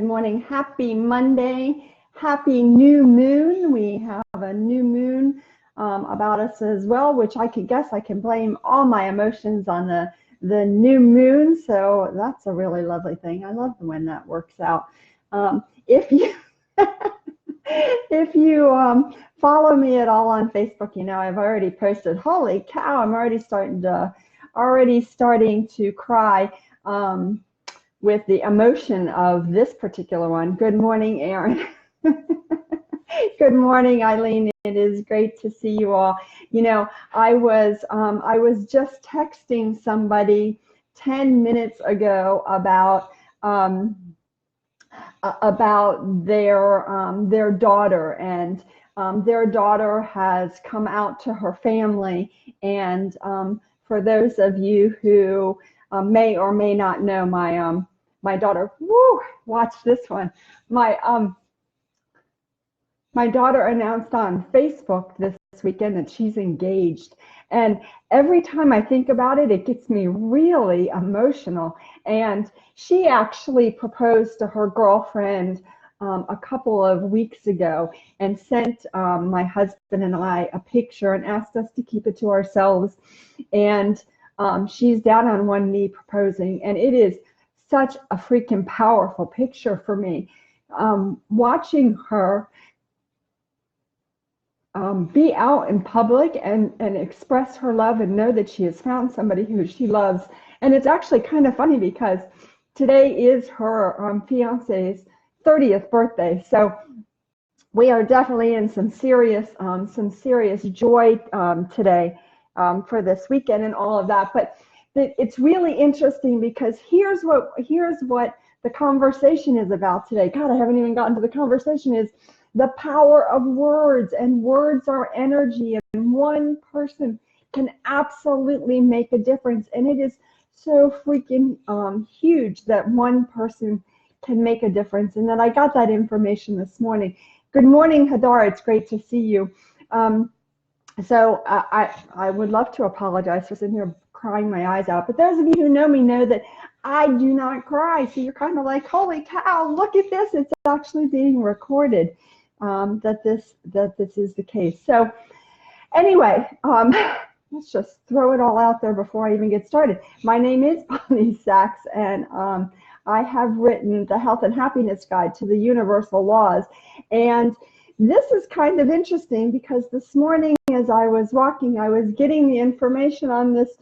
morning. Happy Monday. Happy new moon. We have a new moon about us as well, which I can blame all my emotions on the new moon. So that's a really lovely thing. I love when that works out. If you if you follow me at all on Facebook, I've already posted. Holy cow! I'm already starting to cry. With the emotion of this particular one. Good morning, Aaron. Good morning, Eileen. It is great to see you all. I was just texting somebody 10 minutes ago about their daughter, and their daughter has come out to her family. And for those of you who may or may not know, my daughter, watch this one. My daughter announced on Facebook this weekend that she's engaged. And every time I think about it, it gets me really emotional. And she actually proposed to her girlfriend a couple of weeks ago and sent my husband and I a picture and asked us to keep it to ourselves. And she's down on one knee proposing, and it is such a freaking powerful picture for me. Watching her be out in public and express her love and know that she has found somebody who she loves. And it's actually kind of funny because today is her fiance's 30th birthday. So we are definitely in some serious joy today for this weekend and all of that. But it's really interesting because here's what the conversation is about today. God, I haven't even gotten to the conversation. Is the power of words, and words are energy, and one person can absolutely make a difference. And it is so freaking huge that one person can make a difference. And then I got that information this morning. Good morning, Hadar. It's great to see you. So I would love to apologize for sitting here crying my eyes out. But those of you who know me know that I do not cry. So you're kind of like, holy cow, look at this. It's actually being recorded that this is the case. So anyway, let's just throw it all out there before I even get started. My name is Bonnie Sachs, and I have written the Health and Happiness Guide to the Universal Laws. And this is kind of interesting because this morning as I was walking, I was getting the information on this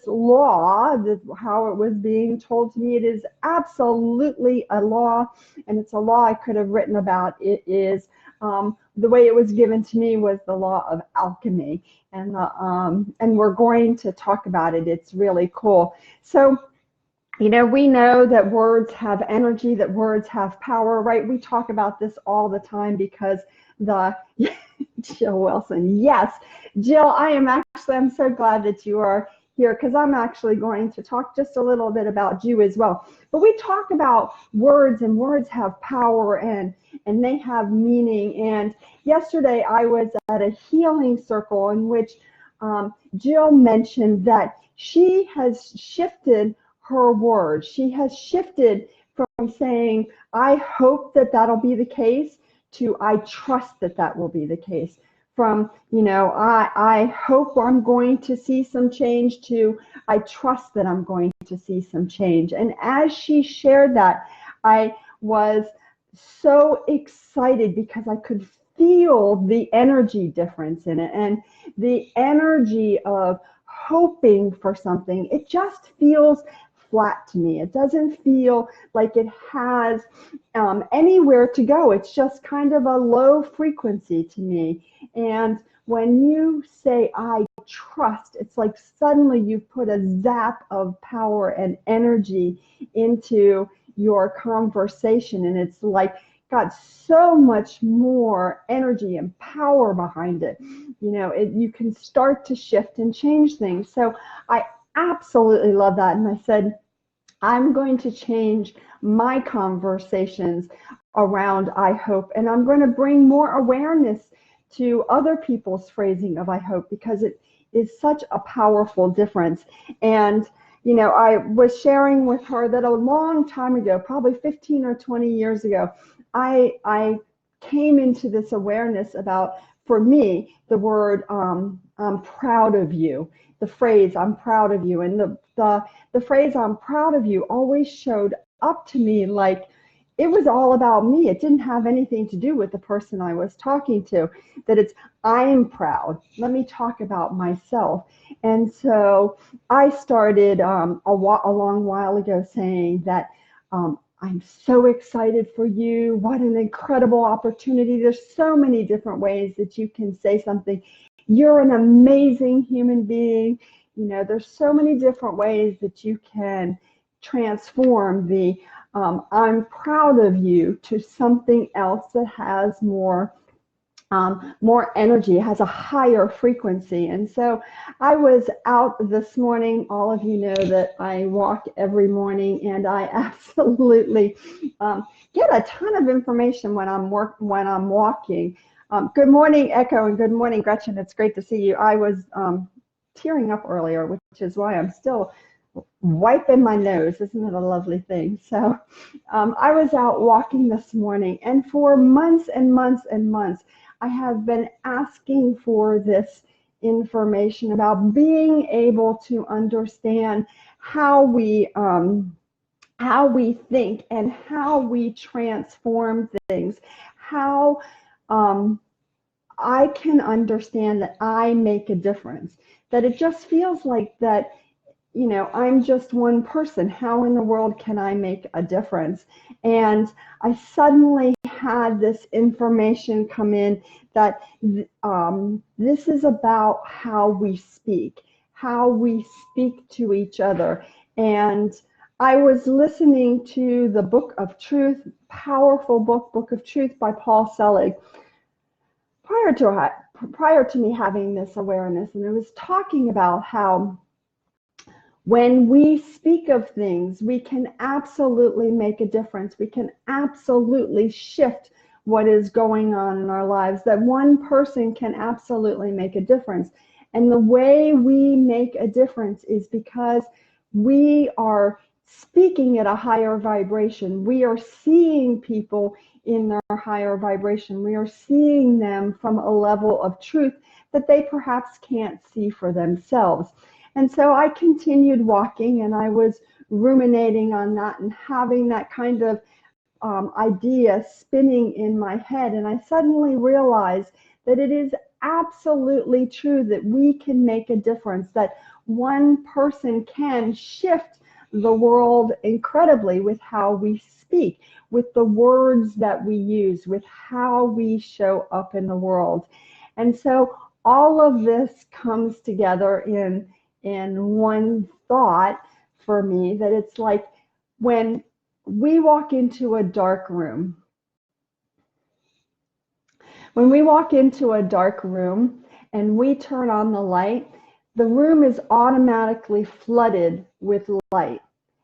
law, how it was being told to me. It is absolutely a law, and it's a law I could have written about. It is the way it was given to me was the law of alchemy, and we're going to talk about it. It's really cool. So, we know that words have energy, that words have power, right? We talk about this all the time because Jill Wilson, yes, Jill, I'm so glad that you are here, because I'm actually going to talk just a little bit about you as well. But we talk about words, and words have power, and they have meaning. And yesterday I was at a healing circle in which Jill mentioned that she has shifted her words. She has shifted from saying, I hope that that'll be the case, to I trust that that will be the case. From, I hope I'm going to see some change, to I trust that I'm going to see some change. And as she shared that, I was so excited because I could feel the energy difference in it, and the energy of hoping for something. It just feels flat to me. It doesn't feel like it has anywhere to go. It's just kind of a low frequency to me. And when you say I trust, it's like suddenly you put a zap of power and energy into your conversation, and it's like got so much more energy and power behind it. You can start to shift and change things. So I absolutely love that. And I said, I'm going to change my conversations around I hope, and I'm going to bring more awareness to other people's phrasing of I hope, because it is such a powerful difference. And I was sharing with her that a long time ago, probably 15 or 20 years ago, I came into this awareness about, for me, the word I'm proud of you, the phrase I'm proud of you, and the phrase I'm proud of you always showed up to me like it was all about me. It didn't have anything to do with the person I was talking to. That it's, I'm proud. Let me talk about myself. And so I started a long while ago saying that I'm so excited for you. What an incredible opportunity. There's so many different ways that you can say something. You're an amazing human being. There's so many different ways that you can transform the I'm proud of you to something else that has more energy, has a higher frequency. And so I was out this morning. All of you know that I walk every morning, and I absolutely get a ton of information when I'm walking. Good morning, Echo, and good morning, Gretchen. It's great to see you. I was tearing up earlier, which is why I'm still wiping my nose. Isn't it a lovely thing? So I was out walking this morning, and for months and months and months, I have been asking for this information about being able to understand how we think and how we transform things, how I can understand that I make a difference, that it just feels like that I'm just one person. How in the world can I make a difference? And I suddenly had this information come in that this is about how we speak to each other. And I was listening to the Book of Truth, powerful Book of Truth by Paul Selig, prior to me having this awareness. And it was talking about how when we speak of things, we can absolutely make a difference. We can absolutely shift what is going on in our lives, that one person can absolutely make a difference. And the way we make a difference is because we are speaking at a higher vibration. We are seeing people in their higher vibration. We are seeing them from a level of truth that they perhaps can't see for themselves. And so I continued walking, and I was ruminating on that and having that kind of idea spinning in my head. And I suddenly realized that it is absolutely true that we can make a difference, that one person can shift the world incredibly with how we speak, with the words that we use, with how we show up in the world. And so all of this comes together in one thought for me, that it's like when we walk into a dark room, and we turn on the light, the room is automatically flooded with light.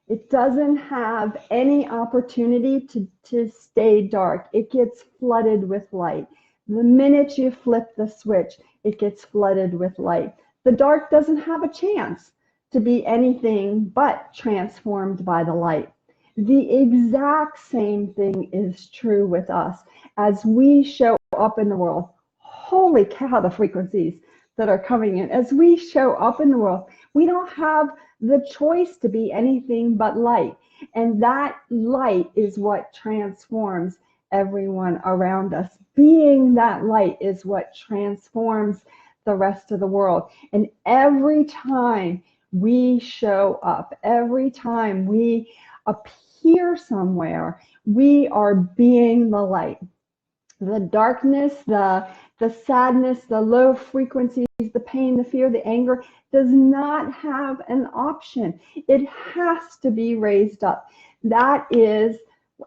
It doesn't have any opportunity to stay dark. It gets flooded with light. The minute you flip the switch, it gets flooded with light. The dark doesn't have a chance to be anything but transformed by the light. The exact same thing is true with us as we show up in the world. Holy cow, the frequencies that are coming in. As we show up in the world, we don't have the choice to be anything but light. And that light is what transforms everyone around us. Being that light is what transforms the rest of the world. And every time we show up, every time we appear somewhere, we are being the light. The darkness, the sadness, the low frequencies, the pain, the fear, the anger does not have an option. It has to be raised up. That is,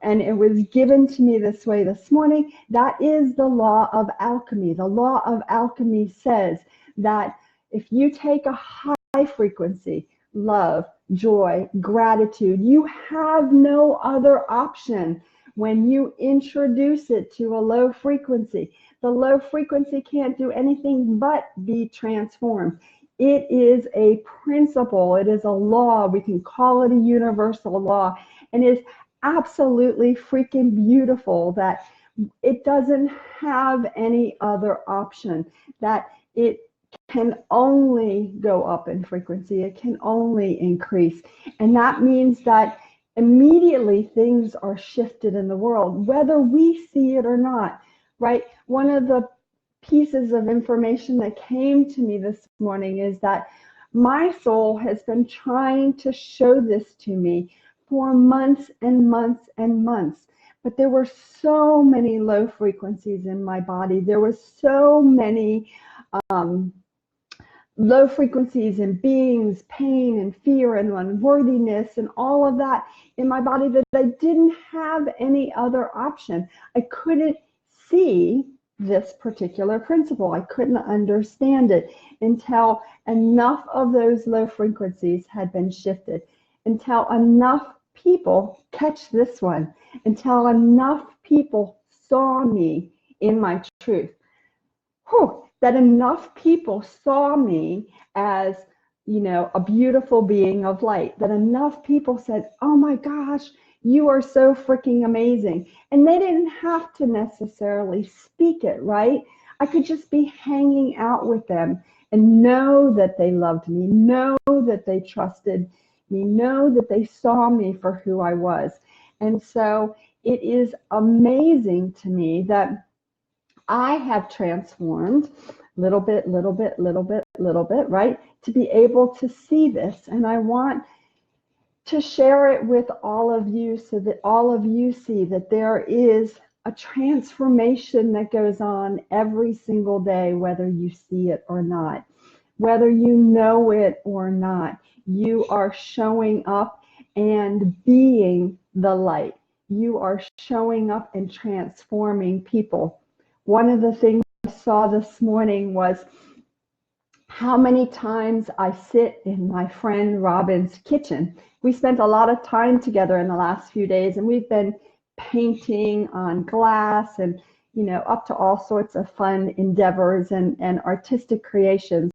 and it was given to me this way this morning, that is the law of alchemy. The law of alchemy says that if you take a high frequency, love, joy, gratitude, you have no other option when you introduce it to a low frequency. The low frequency can't do anything but be transformed. It is a principle. It is a law. We can call it a universal law. And it's absolutely freaking beautiful that it doesn't have any other option, that it can only go up in frequency. It can only increase. And that means that immediately things are shifted in the world, whether we see it or not, right? One of the pieces of information that came to me this morning is that my soul has been trying to show this to me for months and months and months. But there were so many low frequencies in my body. There were so many low frequencies and beings, pain and fear and unworthiness and all of that in my body that I didn't have any other option. I couldn't see this particular principle. I couldn't understand it until enough of those low frequencies had been shifted, until enough people, catch this one, until enough people saw me in my truth. That enough people saw me as, a beautiful being of light, that enough people said, oh my gosh, you are so freaking amazing. And they didn't have to necessarily speak it, right? I could just be hanging out with them and know that they loved me, know that they trusted me, know that they saw me for who I was. And so it is amazing to me that I have transformed little bit, right? To be able to see this. And I want to share it with all of you so that all of you see that there is a transformation that goes on every single day, whether you see it or not, whether you know it or not. You are showing up and being the light. You are showing up and transforming people. One of the things I saw this morning was how many times I sit in my friend Robin's kitchen. We spent a lot of time together in the last few days, and we've been painting on glass and, up to all sorts of fun endeavors and artistic creations.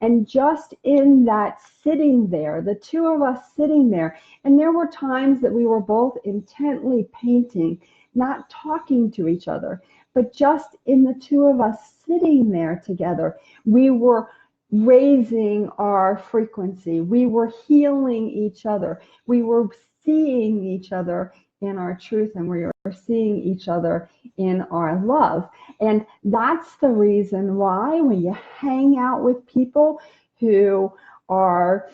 And just in that sitting there, the two of us sitting there, and there were times that we were both intently painting, not talking to each other, but just in the two of us sitting there together, we were raising our frequency. We were healing each other. We were seeing each other in our truth, and we were seeing each other in our love. And that's the reason why when you hang out with people who are,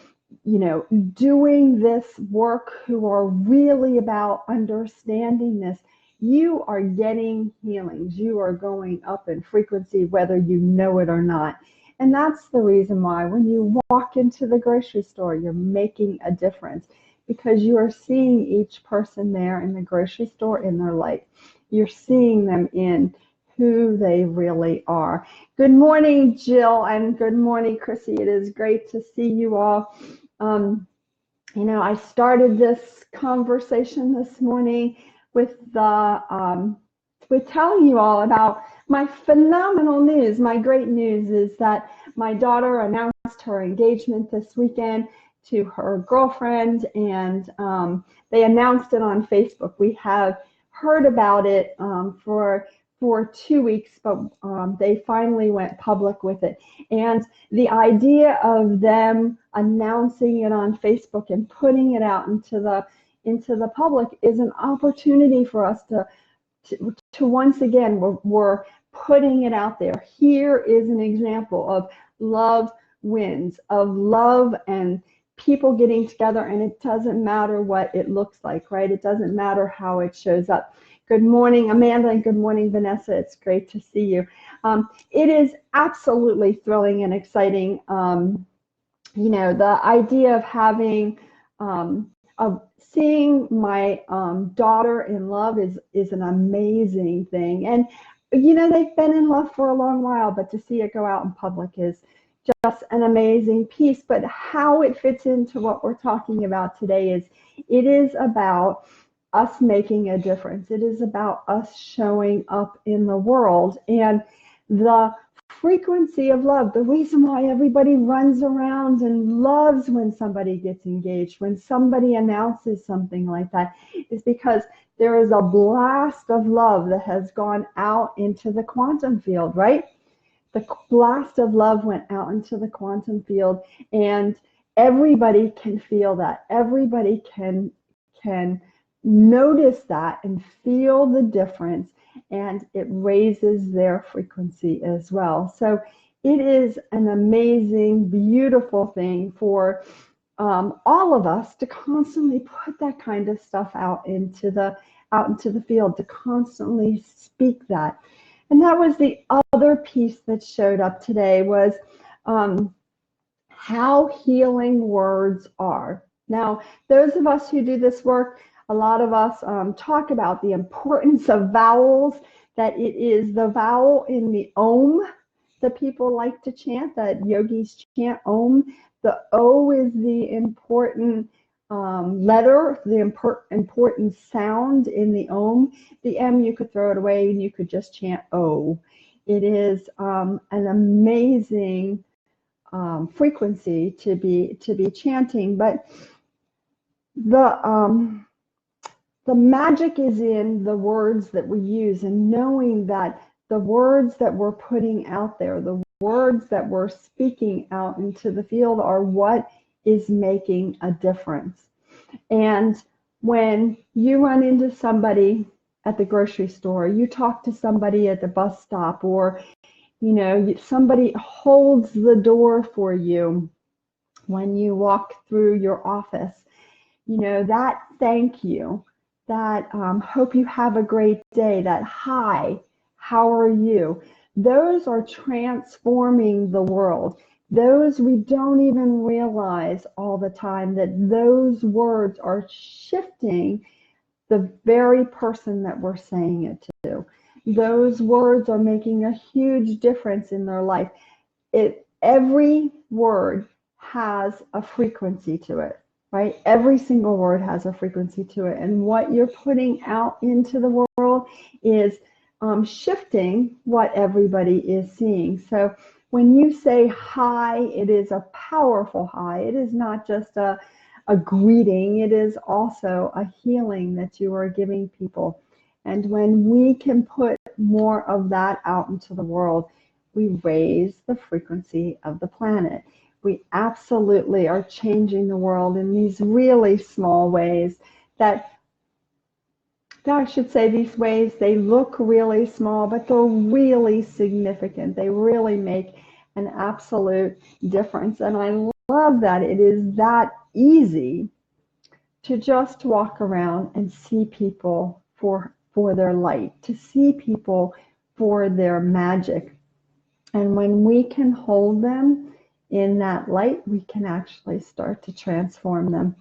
doing this work, who are really about understanding this, you are getting healings. You are going up in frequency, whether you know it or not. And that's the reason why when you walk into the grocery store, you're making a difference, because you are seeing each person there in the grocery store in their light. You're seeing them in who they really are. Good morning, Jill, and good morning, Chrissy. It is great to see you all. I started this conversation this morning with telling you all about my phenomenal news. My great news is that my daughter announced her engagement this weekend to her girlfriend, and they announced it on Facebook. We have heard about it for 2 weeks, but they finally went public with it. And the idea of them announcing it on Facebook and putting it out into the public is an opportunity for us to once again, we're putting it out there. Here is an example of love wins, of love and people getting together, and it doesn't matter what it looks like, right? It doesn't matter how it shows up. Good morning, Amanda, and good morning, Vanessa. It's great to see you. It is absolutely thrilling and exciting. The idea of having seeing my daughter in love is an amazing thing. And, they've been in love for a long while, but to see it go out in public is just an amazing piece. But how it fits into what we're talking about today is it is about us making a difference. It is about us showing up in the world. And the frequency of love. The reason why everybody runs around and loves when somebody gets engaged, when somebody announces something like that, is because there is a blast of love that has gone out into the quantum field, right? The blast of love went out into the quantum field, and everybody can feel that. Everybody can notice that and feel the difference, and it raises their frequency as well. So it is an amazing, beautiful thing for all of us to constantly put that kind of stuff out into the field, to constantly speak that. And that was the other piece that showed up today, was how healing words are. Now, those of us who do this work, a lot of us talk about the importance of vowels, that it is the vowel in the Om that people like to chant, that yogis chant Om. The O is the important letter, the important sound in the Om. The M, you could throw it away and you could just chant O. It is an amazing frequency to be chanting, but the magic is in the words that we use, and knowing that the words that we're putting out there, the words that we're speaking out into the field, are what is making a difference. And when you run into somebody at the grocery store, you talk to somebody at the bus stop, or somebody holds the door for you when you walk through your office, that thank you, that hope you have a great day, that hi, how are you? Those are transforming the world. Those, we don't even realize all the time that those words are shifting the very person that we're saying it to. Those words are making a huge difference in their life. Every word has a frequency to it, right? Every single word has a frequency to it. And what you're putting out into the world is shifting what everybody is seeing. So when you say hi, it is a powerful hi. It is not just a greeting. It is also a healing that you are giving people. And when we can put more of that out into the world, we raise the frequency of the planet. We absolutely are changing the world in these really small ways that I should say, these ways, they look really small, but they're really significant. They really make an absolute difference. And I love that it is that easy to just walk around and see people for their light, to see people for their magic. And when we can hold them in that light, we can actually start to transform them.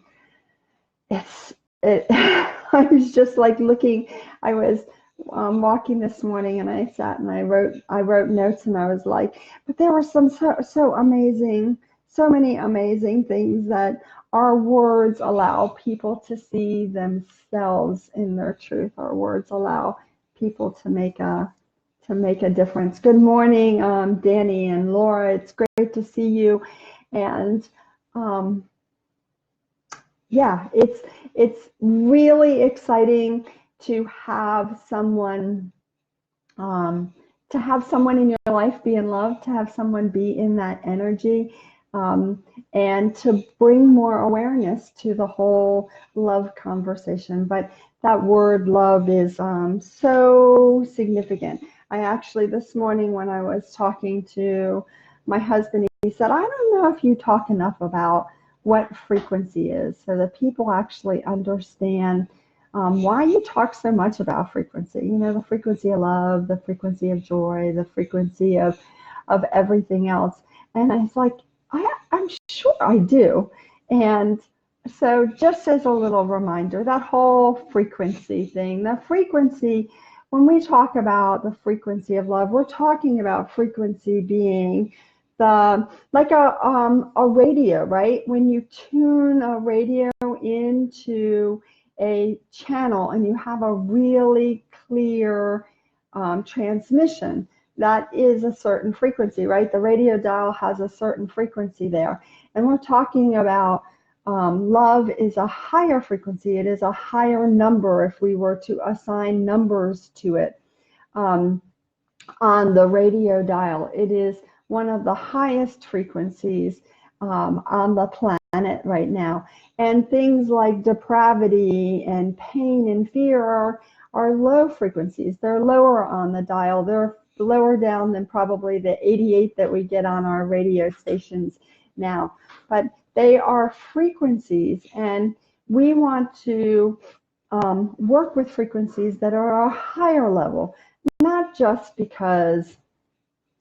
I was just like looking, I was walking this morning, and I sat and I wrote notes, and I was like, but there were some so amazing, so many amazing things that our words allow people to see themselves in their truth. Our words allow people to make a difference. Good morning, Danny and Laura. It's great to see you. And yeah, it's really exciting to have someone in your life be in love, to have someone be in that energy, and to bring more awareness to the whole love conversation. But that word love is so significant. I actually, this morning when I was talking to my husband, he said, I don't know if you talk enough about what frequency is, so that people actually understand why you talk so much about frequency. The frequency of love, the frequency of joy, the frequency of everything else. And I was like, I'm sure I do. And so just as a little reminder, that whole frequency thing, the frequency, when we talk about the frequency of love, we're talking about frequency being like a radio, right? When you tune a radio into a channel and you have a really clear transmission, that is a certain frequency, right? The radio dial has a certain frequency there. And we're talking about love is a higher frequency. It is a higher number if we were to assign numbers to it. On the radio dial, it is one of the highest frequencies on the planet right now. And things like depravity and pain and fear are low frequencies. They're lower on the dial. They're lower down than probably the 88 that we get on our radio stations now. But they are frequencies, and we want to work with frequencies that are a higher level, not just because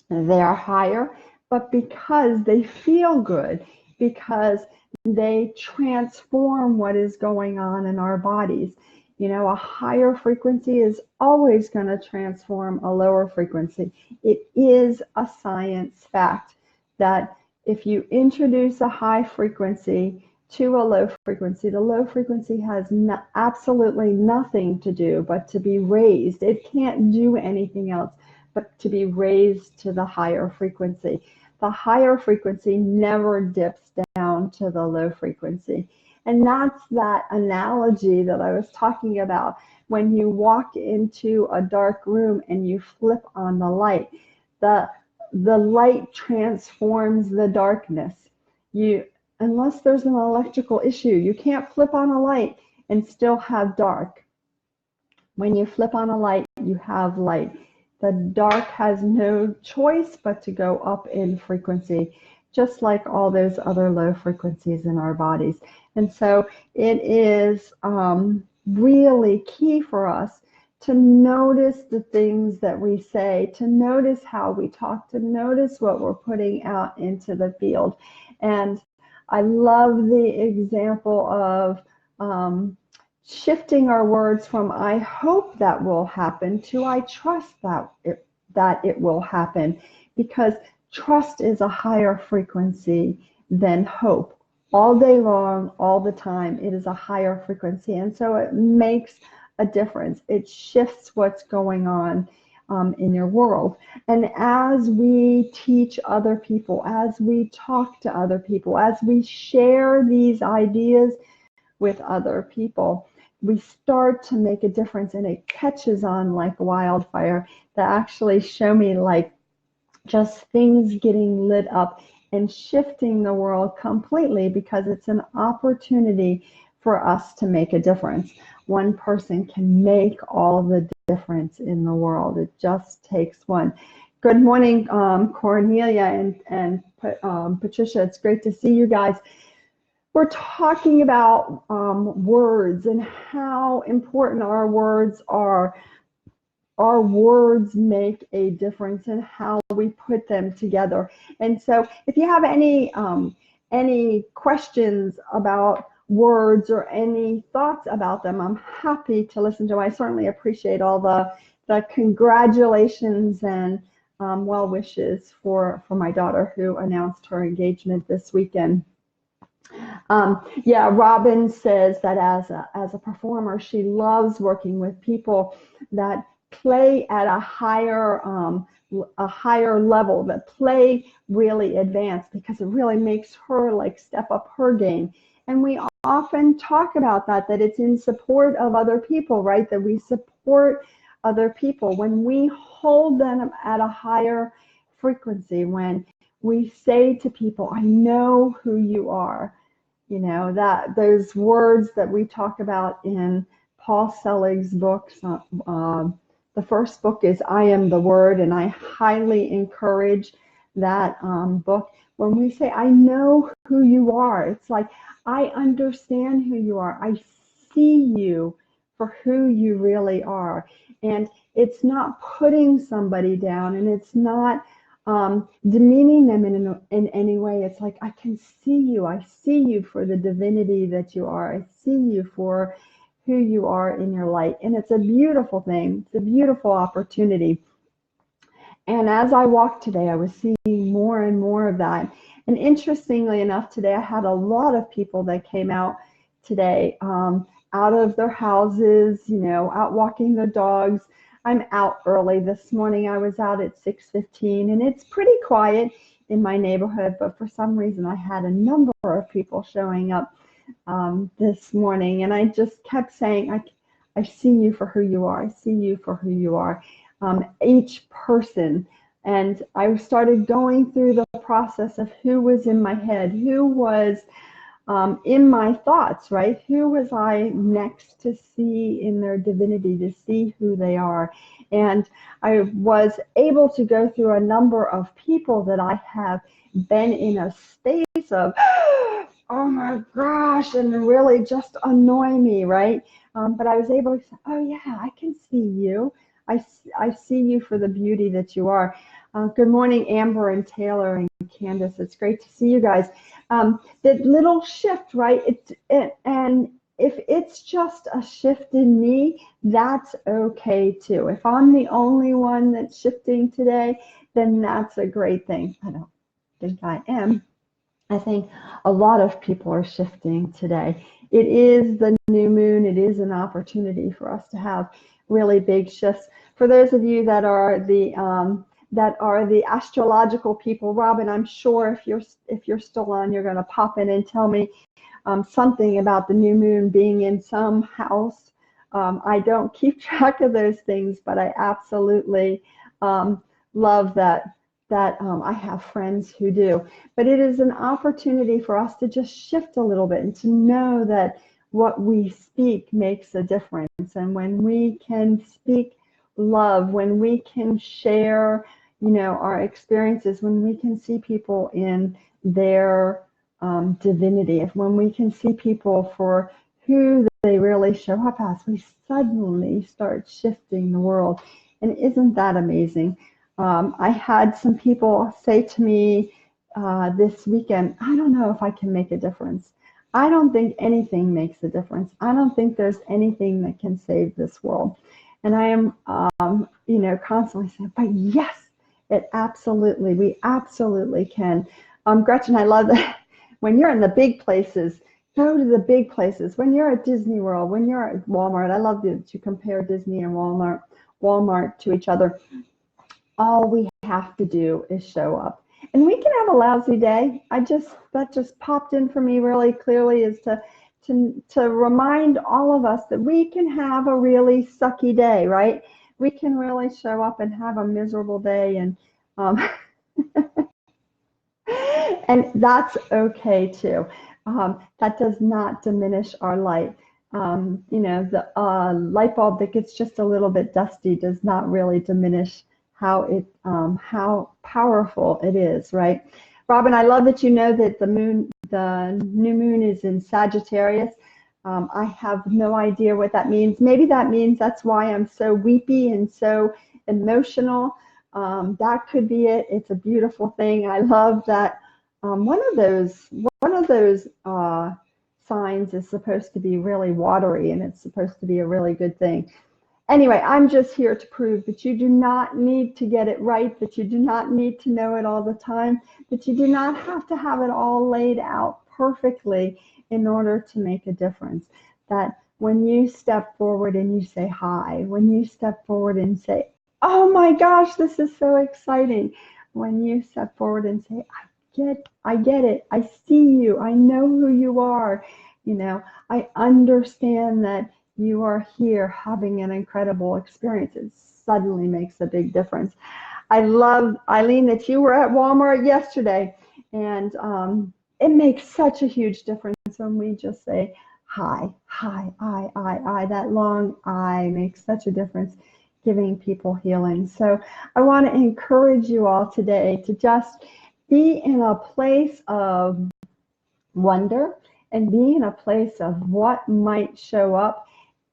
they're higher, but because they feel good, because they transform what is going on in our bodies. You know, a higher frequency is always going to transform a lower frequency. It is a science fact that if you introduce a high frequency to a low frequency, the low frequency has absolutely nothing to do but to be raised. It can't do anything else but to be raised to the higher frequency. The higher frequency never dips down to the low frequency. And that's that analogy that I was talking about. When you walk into a dark room and you flip on the light, the light transforms the darkness. Unless there's an electrical issue, you can't flip on a light and still have dark. When you flip on a light, you have light. The dark has no choice but to go up in frequency, just like all those other low frequencies in our bodies. And so it is really key for us to notice the things that we say, to notice how we talk, to notice what we're putting out into the field. And I love the example of shifting our words from "I hope that will happen" to "I trust that it will happen," because trust is a higher frequency than hope. All day long, all the time, it is a higher frequency, and so it makes a difference. It shifts what's going on in your world. And as we teach other people, as we talk to other people, as we share these ideas with other people, we start to make a difference, and it catches on like wildfire. That actually show me like just things getting lit up and shifting the world completely, because it's an opportunity for us to make a difference. One person can make all the difference in the world. It just takes one. Good morning, Cornelia and Patricia. It's great to see you guys. We're talking about words and how important our words are. Our words make a difference in how we put them together. And so if you have any questions about words or any thoughts about them, I'm happy to listen to them. I certainly appreciate all the congratulations and well wishes for my daughter, who announced her engagement this weekend. Yeah, Robin says that as a performer, she loves working with people that play at a higher level, that play really advanced, because it really makes her like step up her game. And we often talk about that it's in support of other people, right? That we support other people when we hold them at a higher frequency, when we say to people, "I know who you are." You know, that those words that we talk about in Paul Selig's books. The first book is I Am the Word, and I highly encourage that book. When we say, "I know who you are," it's like, I understand who you are. I see you for who you really are. And it's not putting somebody down, and it's not demeaning them in any way. It's like, I can see you. I see you for the divinity that you are. I see you for who you are in your light. And it's a beautiful thing. It's a beautiful opportunity. And as I walked today, I was seeing more and more of that. And interestingly enough, today I had a lot of people that came out today out of their houses, you know, out walking their dogs. I'm out early this morning. I was out at 6:15, and it's pretty quiet in my neighborhood, but for some reason I had a number of people showing up this morning, and I just kept saying, I see you for who you are. I see you for who you are. Each person. And I started going through the process of who was in my head, who was in my thoughts, right? Who was I next to see in their divinity, to see who they are? And I was able to go through a number of people that I have been in a space of, oh my gosh, and really just annoy me, right? But I was able to say, oh yeah, I can see you. I see you for the beauty that you are. Good morning, Amber and Taylor and Candace. It's great to see you guys. That little shift, right? And if it's just a shift in me, that's okay too. If I'm the only one that's shifting today, then that's a great thing. I don't think I am. I think a lot of people are shifting today. It is the new moon. It is an opportunity for us to have really big shifts. For those of you that are the astrological people, Robin, I'm sure if you're still on, you're going to pop in and tell me something about the new moon being in some house. I don't keep track of those things, but I absolutely love that I have friends who do. But it is an opportunity for us to just shift a little bit and to know that what we speak makes a difference. And when we can speak love, when we can share, our experiences, when we can see people in their divinity, when we can see people for who they really show up as, we suddenly start shifting the world. And isn't that amazing? I had some people say to me this weekend, I don't know if I can make a difference. I don't think anything makes a difference. I don't think there's anything that can save this world. And I am, constantly saying, but yes, we absolutely can. Gretchen, I love that. When you're in the big places, go to the big places. When you're at Disney World, when you're at Walmart, I love that you compare Disney and Walmart to each other. All we have to do is show up, and we can have a lousy day. That just popped in for me really clearly, is to remind all of us that we can have a really sucky day, right? We can really show up and have a miserable day, and and that's okay too. That does not diminish our light. The light bulb that gets just a little bit dusty does not really diminish how powerful it is, right? Robin, I love that you know that the new moon is in Sagittarius. I have no idea what that means. Maybe that means that's why I'm so weepy and so emotional. That could be it. It's a beautiful thing. I love that. One of those signs is supposed to be really watery, and it's supposed to be a really good thing. Anyway, I'm just here to prove that you do not need to get it right, that you do not need to know it all the time, that you do not have to have it all laid out perfectly in order to make a difference. That when you step forward and you say hi, when you step forward and say, oh my gosh, this is so exciting, when you step forward and say, I get it, I see you, I know who you are, I understand that you are here having an incredible experience. It suddenly makes a big difference. I love, Eileen, that you were at Walmart yesterday, and it makes such a huge difference when we just say hi, I. That long I makes such a difference, giving people healing. So I want to encourage you all today to just be in a place of wonder and be in a place of what might show up.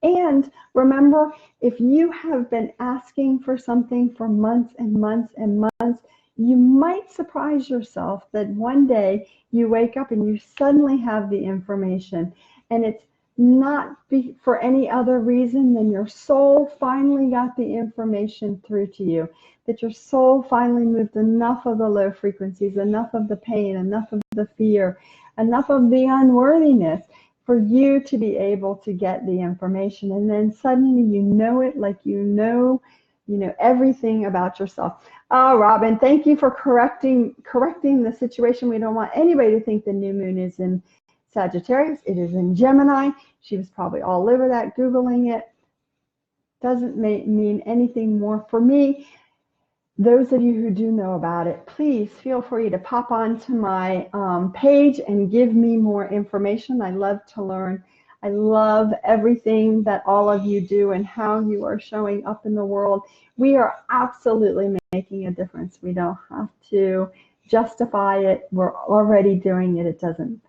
And remember, if you have been asking for something for months and months and months, you might surprise yourself that one day you wake up and you suddenly have the information, and it's not for any other reason than your soul finally got the information through to you, that your soul finally moved enough of the low frequencies, enough of the pain, enough of the fear, enough of the unworthiness for you to be able to get the information. And then suddenly you know it, like you know you know everything about yourself. Oh, Robin, thank you for correcting the situation. We don't want anybody to think the new moon is in Sagittarius. It is in Gemini. She was probably all over that, Googling it. Doesn't mean anything more for me. Those of you who do know about it, please feel free to pop onto my page and give me more information. I love to learn. I love everything that all of you do and how you are showing up in the world. We are absolutely making a difference. We don't have to justify it. We're already doing it. It doesn't